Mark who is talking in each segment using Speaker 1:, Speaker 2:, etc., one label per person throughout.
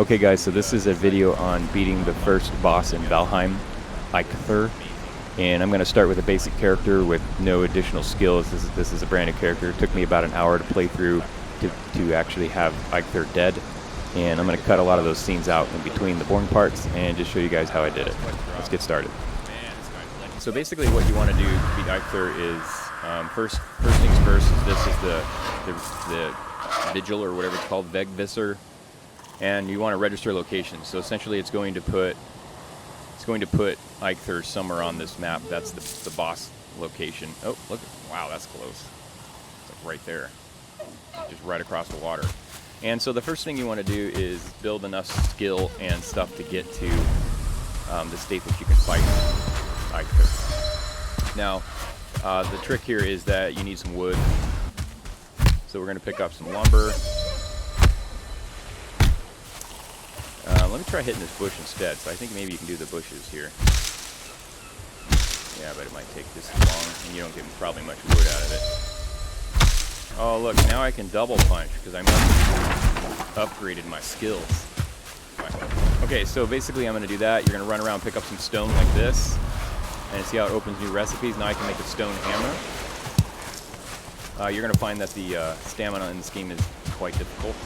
Speaker 1: Okay guys, so this is a video on beating the first boss in Valheim, Eikthyr. And I'm going to start with a basic character with no additional skills. This is a brand new character. It took me about an hour to play through to actually have Eikthyr dead. And I'm going to cut a lot of those scenes out in between the boring parts and just show you guys how I did it. Let's get started. So basically what you want to do to beat Eikthyr is, first things first, this is the Vigil, or whatever it's called, Vegvisor. And you want to register locations. So essentially it's going to put Eikthyr somewhere on this map. That's the boss location. Oh, look, wow, that's close. It's like right there. Just right across the water. And so the first thing you want to do is build enough skill and stuff to get to the state that you can fight Eikthyr. Now, the trick here is that you need some wood. So we're going to pick up some lumber. Let me try hitting this bush instead. So I think maybe you can do the bushes here. Yeah, but it might take this long, and you don't get probably much wood out of it. Oh, look, now I can double punch because I must have upgraded my skills. Okay, so basically I'm going to do that. You're going to run around, pick up some stone like this, and see how it opens new recipes. Now I can make a stone hammer. You're going to find that the stamina in this game is quite difficult.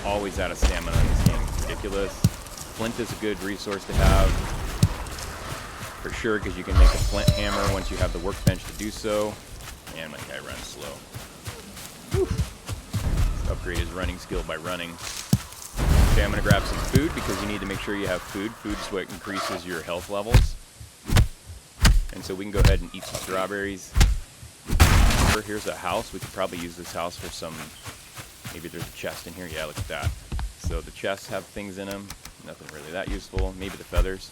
Speaker 1: I'm always out of stamina in this game. Ridiculous. Flint is a good resource to have for sure, because you can make a flint hammer once you have the workbench to do so. And my guy runs slow. Whew. Let's upgrade his running skill by running. Okay, I'm going to grab some food because you need to make sure you have food. Food is what increases your health levels. And so we can go ahead and eat some strawberries. Here's a house. We could probably use this house for some, maybe there's a chest in here. Yeah, look at that. So the chests have things in them, nothing really that useful, maybe the feathers.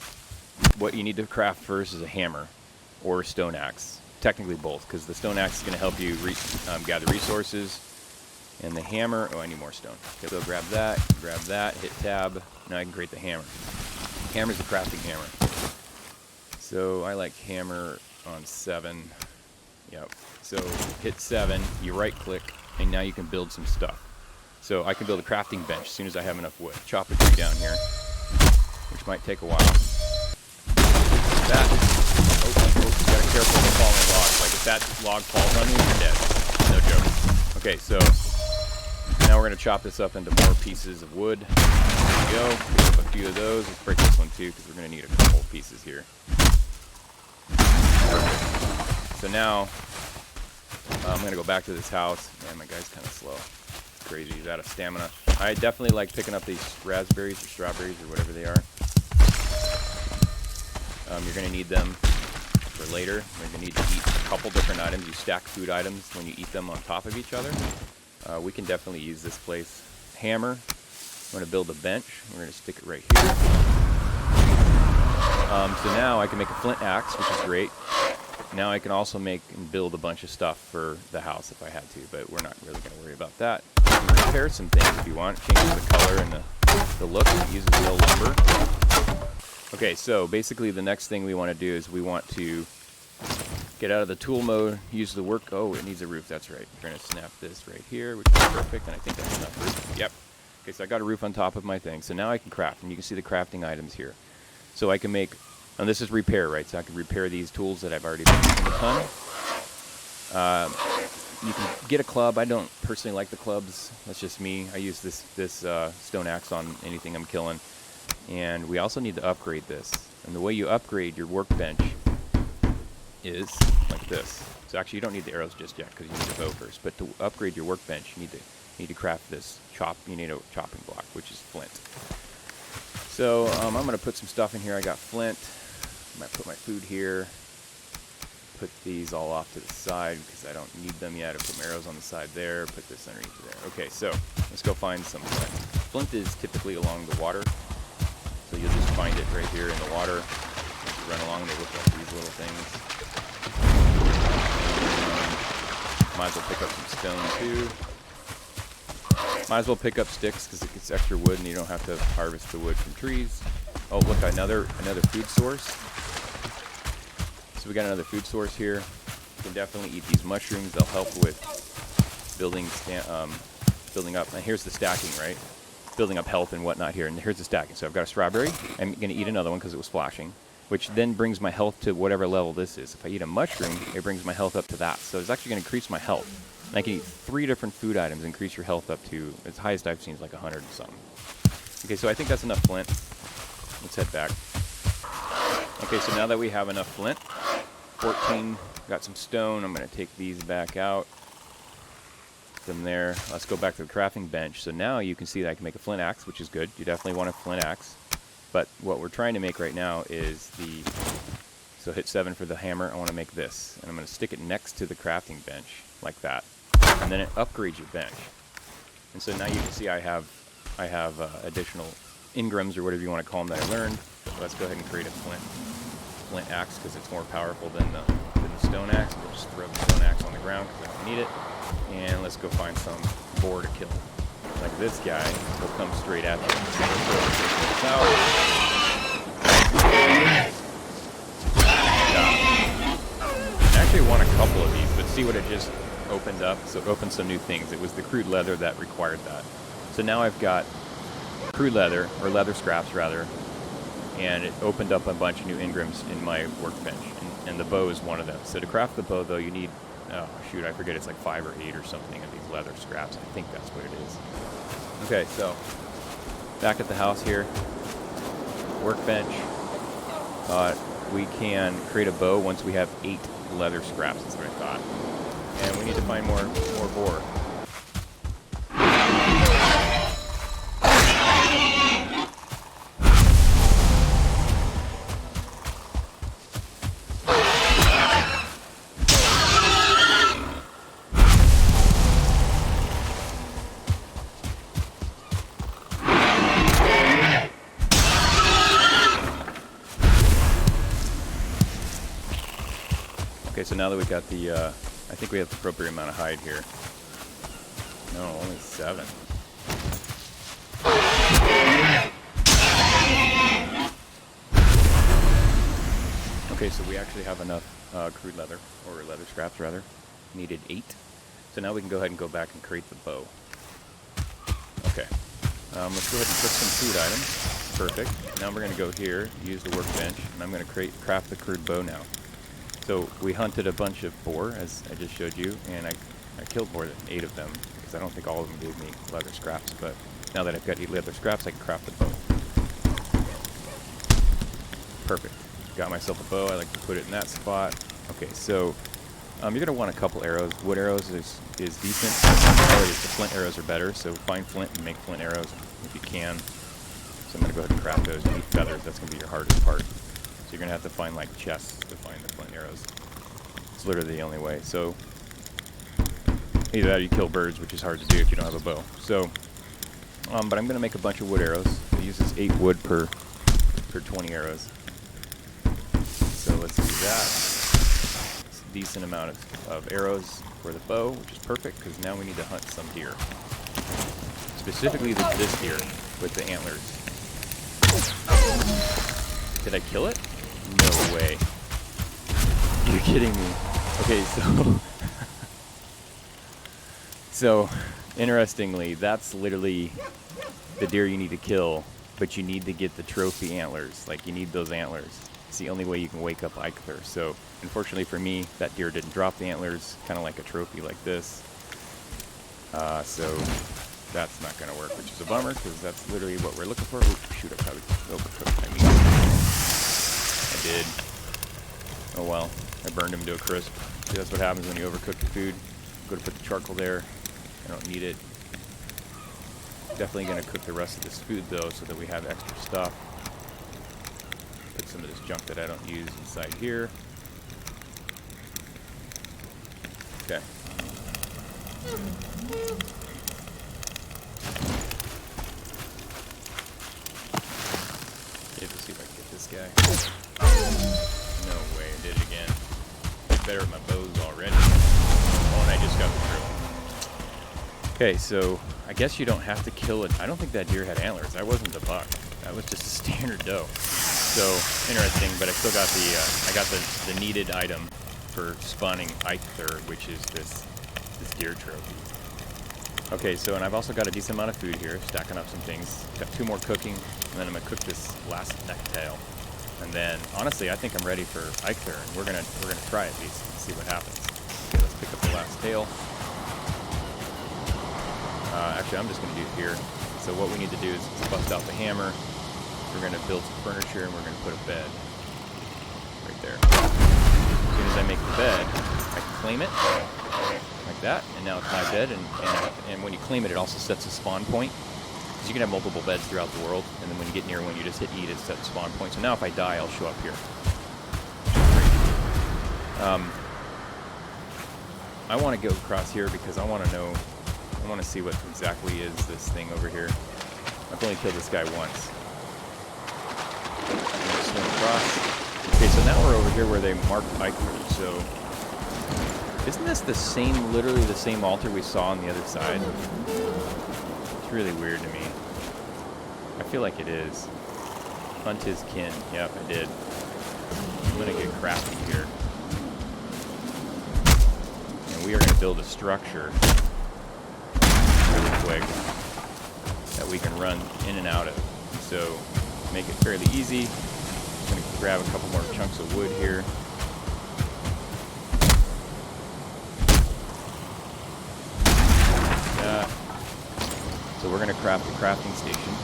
Speaker 1: What you need to craft first is a hammer or a stone axe, technically both, because the stone axe is going to help you gather resources, and the hammer, oh, I need more stone. Okay, so grab that, hit tab, now I can create the hammer. Hammer's a crafting hammer. So I like hammer on 7, yep. So hit 7, you right click, and now you can build some stuff. So I can build a crafting bench as soon as I have enough wood. Chop a tree down here, which might take a while. That. Oh, gotta be careful with falling logs. Like if that log falls on you, you're dead. No joke. Okay, so now we're gonna chop this up into more pieces of wood. There we go. Pick up a few of those. Let's break this one too, because we're gonna need a couple of pieces here. Perfect. So now I'm gonna go back to this house. Man, my guy's kind of slow. Crazy, he's out of stamina. I definitely like picking up these raspberries or strawberries or whatever they are. You're going to need them for later. You're going to need to eat a couple different items. You stack food items when you eat them on top of each other. We can definitely use this place. Hammer. I'm going to build a bench. We're going to stick it right here. So now I can make a flint axe, which is great. Now I can also make and build a bunch of stuff for the house if I had to, but we're not really going to worry about that. You can repair some things if you want. Change the color and the look. It uses no lumber. Okay, so basically the next thing we want to do is we want to get out of the tool mode, use the work. Oh, it needs a roof. That's right. We're going to snap this right here, which is perfect, and I think that's enough roof. Yep. Okay, so I got a roof on top of my thing. So now I can craft, and you can see the crafting items here. So I can make... And this is repair, right? So I can repair these tools that I've already been using a ton. You can get a club. I don't personally like the clubs. That's just me. I use this stone axe on anything I'm killing. And we also need to upgrade this. And the way you upgrade your workbench is like this. So actually, you don't need the arrows just yet because you need the bow first. But to upgrade your workbench, you need to craft this chop. You need a chopping block, which is flint. So I'm going to put some stuff in here. I got flint. I might put my food here. Put these all off to the side because I don't need them yet. I put my arrows on the side there. Put this underneath there. Okay, so let's go find some flint. Flint is typically along the water. So you'll just find it right here in the water. As you run along, they look like these little things. Might as well pick up some stone too. Might as well pick up sticks because it gets extra wood and you don't have to harvest the wood from trees. Oh, look, another food source. So we got another food source here. You can definitely eat these mushrooms. They'll help with building up. And here's the stacking, right? building up health and whatnot here. And here's the stacking. So I've got a strawberry. I'm going to eat another one because it was flashing, which then brings my health to whatever level this is. If I eat a mushroom, it brings my health up to that. So it's actually going to increase my health. And I can eat 3 different food items, increase your health up to, its highest I've seen is like 100 and something. Okay, so I think that's enough flint. Let's head back. Okay, so now that we have enough flint, 14, got some stone. I'm going to take these back out. From there, let's go back to the crafting bench. So now you can see that I can make a flint axe, which is good. You definitely want a flint axe. But what we're trying to make right now is the... So hit 7 for the hammer. I want to make this. And I'm going to stick it next to the crafting bench, like that. And then it upgrades your bench. And so now you can see I have additional engrams, or whatever you want to call them, that I learned. So let's go ahead and create a flint axe, because it's more powerful than the stone axe. We'll just throw the stone axe on the ground because I don't need it. And let's go find some boar to kill. Like this guy will come straight at you. I actually want a couple of these, but see what it just opened up? So it opened some new things. It was the crude leather that required that. So now I've got crude leather, or leather scraps rather, and it opened up a bunch of new engrams in my workbench. And the bow is one of them. So to craft the bow, though, you need... Oh, shoot, I forget, it's like 5 or 8 or something of these leather scraps. I think that's what it is. Okay, so, back at the house here. Workbench. We can create a bow once we have 8 leather scraps, that's what I thought. And we need to find more boar. Okay, so now that we've got the, I think we have the appropriate amount of hide here. No, only 7. Okay, so we actually have enough crude leather, or leather scraps rather. Needed 8. So now we can go ahead and go back and create the bow. Okay, let's go ahead and cook some food items. Perfect. Now we're going to go here, use the workbench, and I'm going to craft the crude bow now. So we hunted a bunch of boar, as I just showed you, and I killed more than 8 of them, because I don't think all of them gave me leather scraps, but now that I've got 8 leather scraps, I can craft the bow. Perfect. Got myself a bow. I like to put it in that spot. Okay, so you're going to want a couple arrows. Wood arrows is decent. The flint arrows are better, so find flint and make flint arrows if you can. So I'm going to go ahead and craft those. You need feathers. That's going to be your hardest part. So you're going to have to find like chests to find the flint arrows. It's literally the only way. So either that or you kill birds, which is hard to do if you don't have a bow. So, but I'm going to make a bunch of wood arrows. It uses 8 wood per 20 arrows. So let's do that. It's a decent amount of arrows for the bow, which is perfect because now we need to hunt some deer. Specifically this deer with the antlers. Did I kill it? No way. You're kidding me. Okay, so interestingly, that's literally the deer you need to kill, but you need to get the trophy antlers. Like, you need those antlers. It's the only way you can wake up Eikthyr. So unfortunately for me, that deer didn't drop the antlers, kind of like a trophy like this. So that's not going to work, which is a bummer, because that's literally what we're looking for. Ooh, shoot, I probably overcooked my meat. I did. Oh well, I burned him to a crisp. See, that's what happens when you overcook the food. Go to put the charcoal there. I don't need it. Definitely going to cook the rest of this food, though, so that we have extra stuff. Put some of this junk that I don't use inside here. Okay. Let's see if I can get this guy. No way, I did it again. Get better at my bows already. Oh, and I just got the drill. Okay, so I guess you don't have to kill it. I don't think that deer had antlers. That wasn't the buck. That was just a standard doe. So interesting, but I still got the needed item for spawning Eikthyr, which is this deer trophy. Okay, so, and I've also got a decent amount of food here, stacking up some things. Got 2 more cooking, and then I'm gonna cook this last necktail. And then, honestly, I think I'm ready for Eikthyr, and we're gonna try at least and see what happens. Okay, let's pick up the last tail. Actually, I'm just gonna do it here. So what we need to do is bust out the hammer. We're gonna build some furniture, and we're gonna put a bed right there. As soon as I make the bed, I can claim it. Like that, and now it's my bed, and when you claim it, it also sets a spawn point. Because you can have multiple beds throughout the world, and then when you get near one, you just hit E to set the spawn point. So now if I die, I'll show up here. I want to go across here because I want to know, I want to see what exactly is this thing over here. I've only killed this guy once. I'm gonna swim across. Okay, so now we're over here where they marked Eikthyr, so... Isn't this the same, literally the same altar we saw on the other side? It's really weird to me. I feel like it is. Hunt his kin. Yep, I did. I'm gonna get crafty here. And we are gonna build a structure really quick that we can run in and out of. So, make it fairly easy. I'm gonna grab a couple more chunks of wood here. So we're going to craft a crafting station,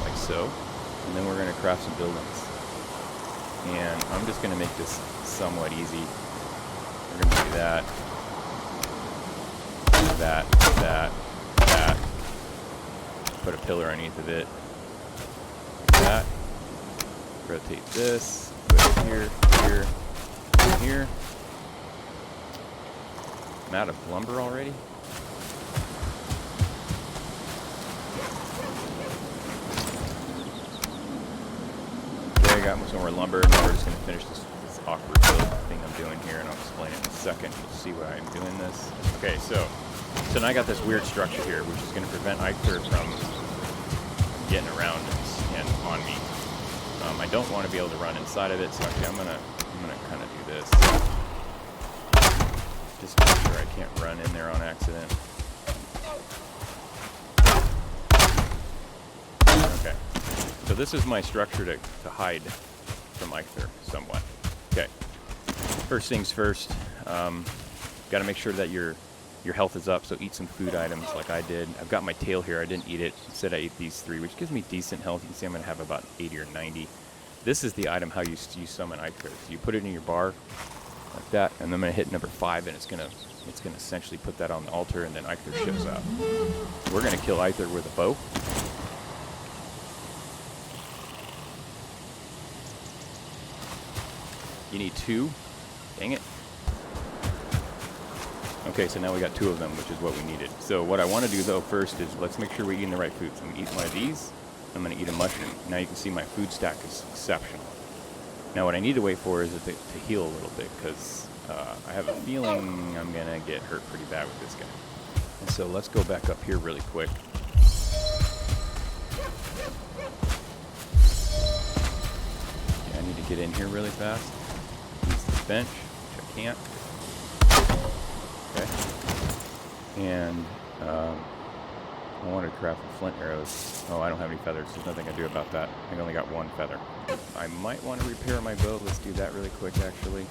Speaker 1: like so, and then we're going to craft some buildings. And I'm just going to make this somewhat easy. We're going to do that, that, put a pillar underneath of it, like that, rotate this, put it here, here, and here. I'm out of lumber already. Got some more lumber, and now we're just going to finish this awkward build thing I'm doing here, and I'll explain it in a second. You'll see why I'm doing this. Okay, so now I got this weird structure here, which is going to prevent Eikthyr from getting around and on me. I don't want to be able to run inside of it, so actually I'm gonna kind of do this, just to make sure I can't run in there on accident. Okay. So this is my structure to hide from Eikthyr somewhat. Okay. First things first, got to make sure that your health is up, so eat some food items like I did. I've got my tail here. I didn't eat it. Instead, I ate these 3, which gives me decent health. You can see I'm going to have about 80 or 90. This is the item how you summon Eikthyr. So you put it in your bar like that, and then I'm going to hit number 5, and it's going to essentially put that on the altar, and then Eikthyr shows up. We're going to kill Eikthyr with a bow. You need 2. Dang it. Okay, so now we got 2 of them, which is what we needed. So what I want to do, though, first is let's make sure we're eating the right foods. I'm going to eat one of these. I'm going to eat a mushroom. Now you can see my food stack is exceptional. Now what I need to wait for is to heal a little bit, because I have a feeling I'm going to get hurt pretty bad with this guy. And so let's go back up here really quick. Okay, I need to get in here really fast. Use the bench, which I can't. Okay. And I wanted to craft flint arrows. Oh, I don't have any feathers. There's nothing I can do about that. I only got 1 feather. I might want to repair my bow. Let's do that really quick, actually.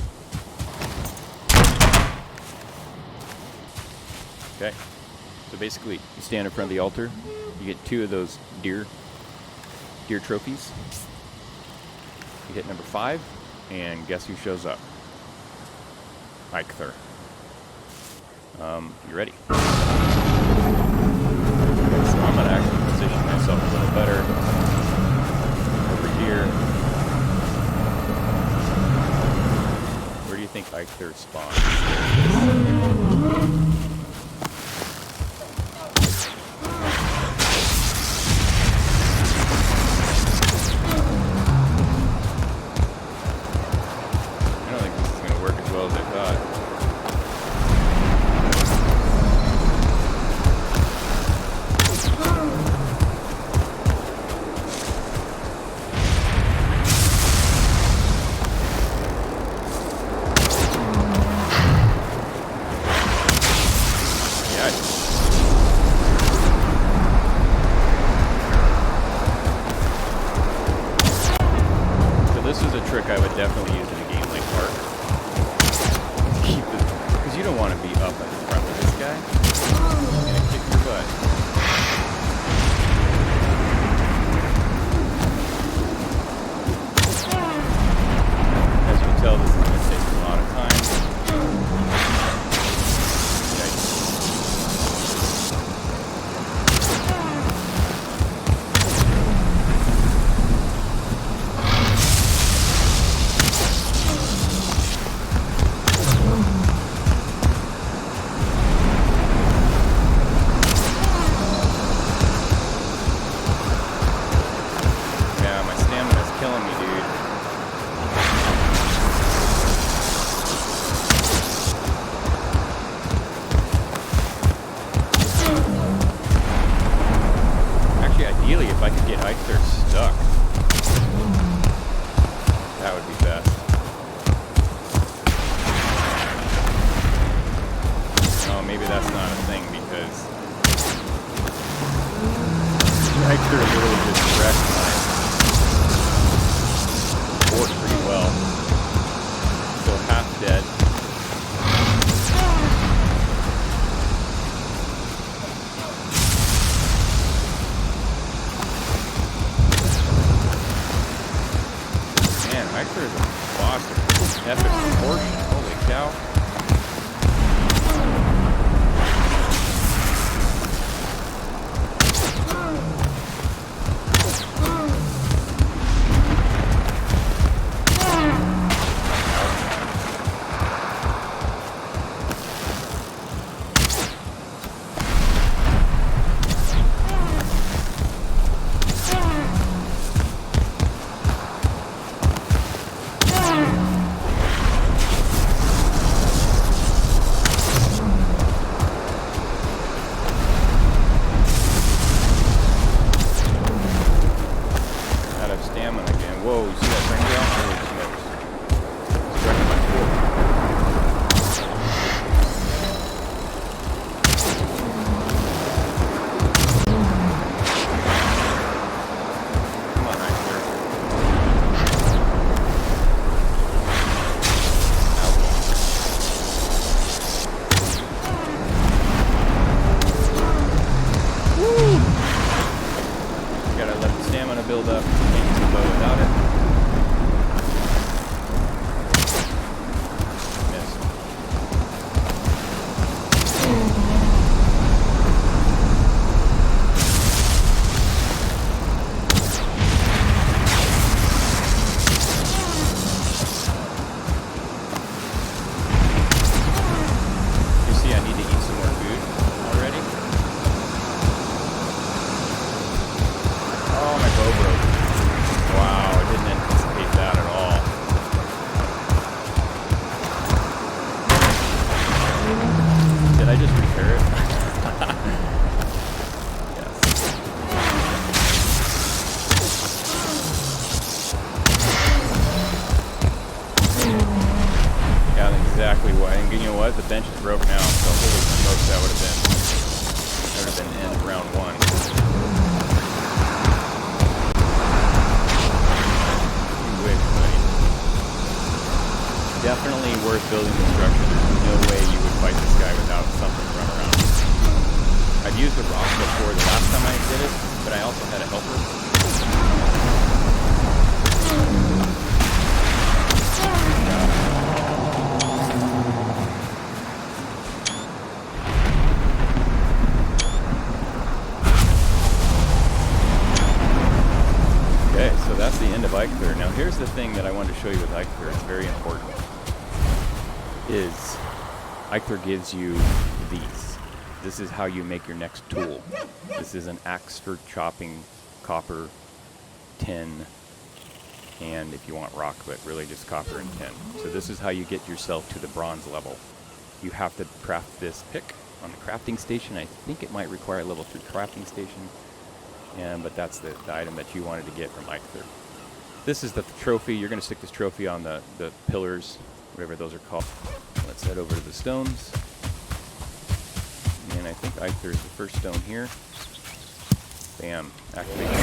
Speaker 1: Okay. So basically, you stand in front of the altar. You get 2 of those deer trophies. You hit number 5, and guess who shows up? Eikthyr. You ready? Okay, so I'm going to actually position myself a little better over here. Where do you think Eikthyr spawns? I don't think this is going to work as well as I thought. to be up in front of this guy. He's going to kick your butt. As you can tell, this is going to take a lot of time. Ideally, if I could get Eikthyr stuck, that would be best. Oh, maybe that's not a thing because Eikthyr literally just wrecked my horse pretty well. Still half dead. Eikthyr is a boss of epic proportion. Holy cow. Whoa, you see that friend girl? Holy smokes. It's wrecking my foot. Come on, Eikthyr. Woo! Gotta let the stamina build up. Without it. Missed. You see, I need to eat some more food already. Oh, my bow broke. Wow, I didn't anticipate that at all. Did I just repair it? Yes. Yeah, exactly why. And you know what? The bench is broke now, so holy smokes, that would have been the end of round one. Definitely worth building the structure. There's no way you would fight this guy without something to run around. I've used a rock before the last time I did it, but I also had a helper. Okay, so that's the end of Eikthyr. Now here's the thing that I wanted to show you with Eikthyr. It's very important. Is Eikthyr gives you these. This is how you make your next tool. This is an axe for chopping copper, tin, and if you want rock, but really just copper and tin. So this is how you get yourself to the bronze level. You have to craft this pick on the crafting station. I think it might require a level 3 crafting station, but that's the item that you wanted to get from Eikthyr. This is the trophy. You're going to stick this trophy on the pillars, whatever those are called. Let's head over to the stones. And I think Eikthyr is the first stone here. Bam. Activate. Now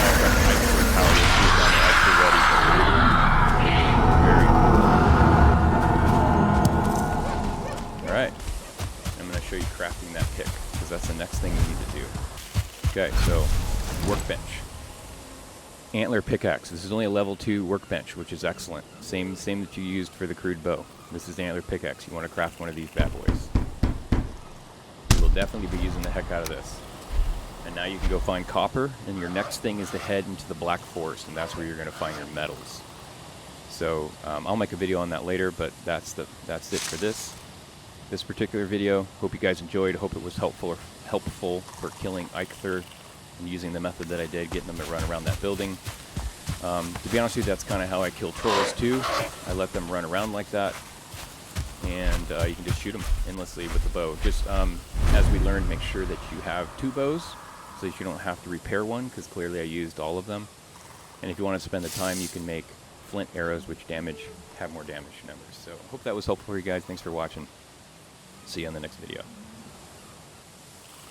Speaker 1: I've got the Eikthyr power issues on the Eikthyr ready. Very cool. crafting that pick, because that's the next thing you need to do. Okay, so workbench. Antler pickaxe. This is only a level 2 workbench, which is excellent. Same that you used for the crude bow. This is the antler pickaxe. You want to craft one of these bad boys. You will definitely be using the heck out of this. And now you can go find copper, and your next thing is to head into the Black Forest, and that's where you're going to find your metals. So I'll make a video on that later, but that's it for this particular video. Hope you guys enjoyed. Hope it was helpful for killing Eikthyr and using the method that I did, getting them to run around that building. To be honest with you, that's kind of how I kill trolls too. I let them run around like that, and you can just shoot them endlessly with the bow. Just as we learned, make sure that you have 2 bows so that you don't have to repair one, because clearly I used all of them. And if you want to spend the time, you can make flint arrows, which have more damage numbers. So hope that was helpful for you guys. Thanks for watching. See you on the next video.